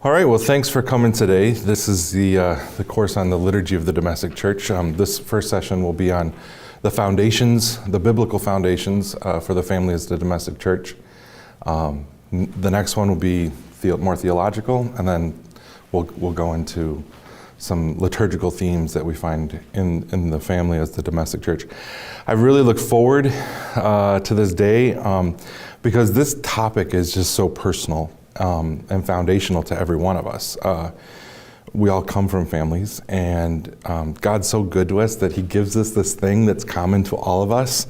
All right, well, thanks for coming today. This is the course on the Liturgy of the Domestic Church. This first session will be on the foundations, the biblical foundations for the family as the domestic church. The next one will be more theological, and then we'll go into some liturgical themes that we find in the family as the domestic church. I really look forward to this day because this topic is just so personal and foundational to every one of us. We all come from families, and God's so good to us that He gives us this thing that's common to all of us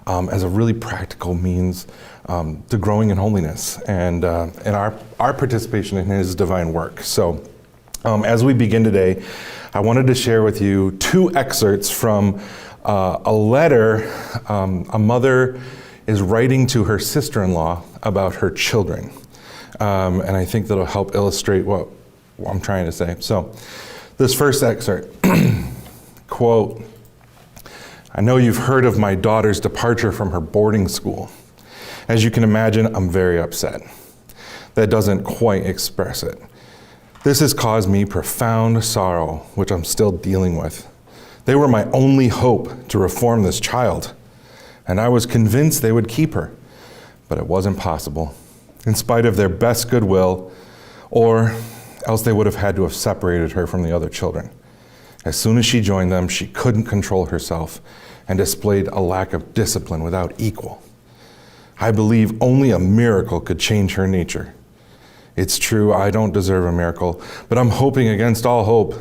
as a really practical means to growing in holiness and our participation in His divine work. So as we begin today, I wanted to share with you two excerpts from a letter a mother is writing to her sister-in-law about her children. And I think that'll help illustrate what I'm trying to say. So this first excerpt, quote, "I know you've heard of my daughter's departure from her boarding school. As you can imagine, I'm very upset. That doesn't quite express it. This has caused me profound sorrow, which I'm still dealing with. They were my only hope to reform this child, and I was convinced they would keep her, but it wasn't possible, in spite of their best goodwill, or else they would have had to have separated her from the other children. As soon as she joined them, she couldn't control herself and displayed a lack of discipline without equal. I believe only a miracle could change her nature. It's true, I don't deserve a miracle, but I'm hoping against all hope.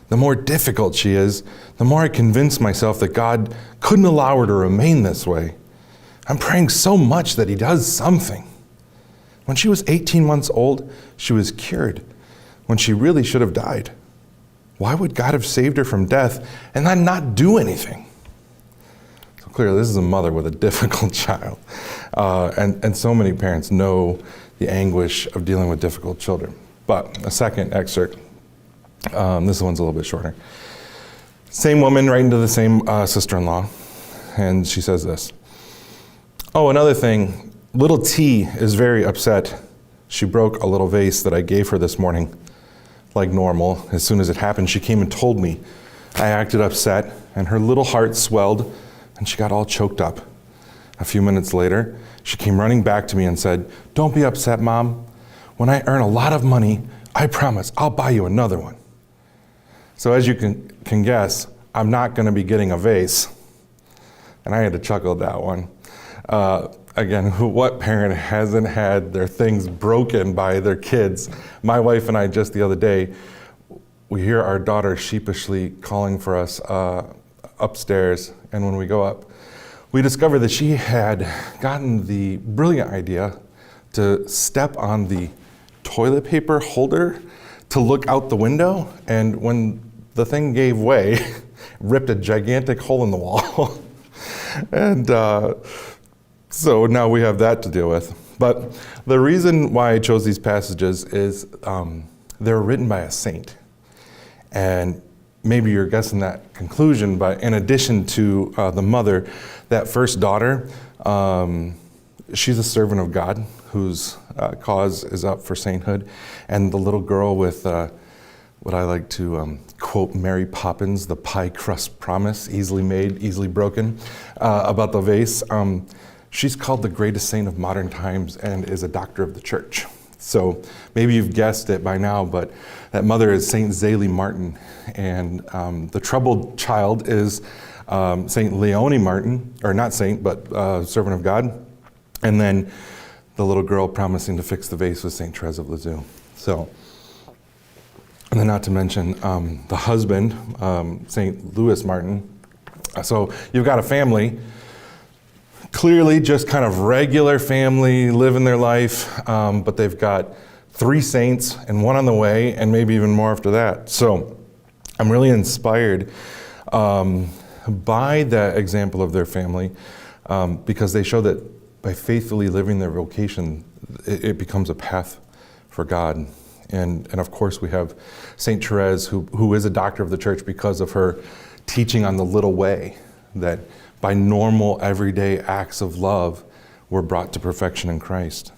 The more difficult she is, the more I convince myself that God couldn't allow her to remain this way. I'm praying so much that He does something. When she was 18 months old, she was cured, when she really should have died. Why would God have saved her from death and then not do anything?" So clearly, this is a mother with a difficult child. And so many parents know the anguish of dealing with difficult children. But a second excerpt, this one's a little bit shorter. Same woman writing to the same sister-in-law, and she says this. "Oh, another thing, little T is very upset. She broke a little vase that I gave her this morning. Like normal, as soon as it happened, she came and told me. I acted upset, and her little heart swelled, and she got all choked up. A few minutes later, she came running back to me and said, 'Don't be upset, Mom. When I earn a lot of money, I promise I'll buy you another one.' So as you can guess, I'm not going to be getting a vase." And I had to chuckle at that one. Again, what parent hasn't had their things broken by their kids? My wife and I, just the other day, we hear our daughter sheepishly calling for us upstairs, and when we go up, we discover that she had gotten the brilliant idea to step on the toilet paper holder to look out the window, and when the thing gave way, ripped a gigantic hole in the wall. And so now we have that to deal with. But the reason why I chose these passages is they're written by a saint. And maybe you're guessing that conclusion, but in addition to the mother, that first daughter, she's a servant of God whose cause is up for sainthood. And the little girl with what I like to quote Mary Poppins, the pie crust promise, easily made, easily broken, about the vase. She's called the greatest saint of modern times and is a doctor of the church. So maybe you've guessed it by now, but that mother is Saint Zélie Martin. And the troubled child is Saint Leonie Martin, or not saint, but servant of God. And then the little girl promising to fix the vase was Saint Therese of Lisieux. So, and then not to mention the husband, Saint Louis Martin. So you've got a family, clearly just kind of regular family, living their life, but they've got 3 saints and 1 on the way, and maybe even more after that. So I'm really inspired by the example of their family because they show that by faithfully living their vocation, it becomes a path for God. And of course we have Saint Therese, who is a doctor of the church because of her teaching on the little way, that by normal, everyday acts of love, we're brought to perfection in Christ.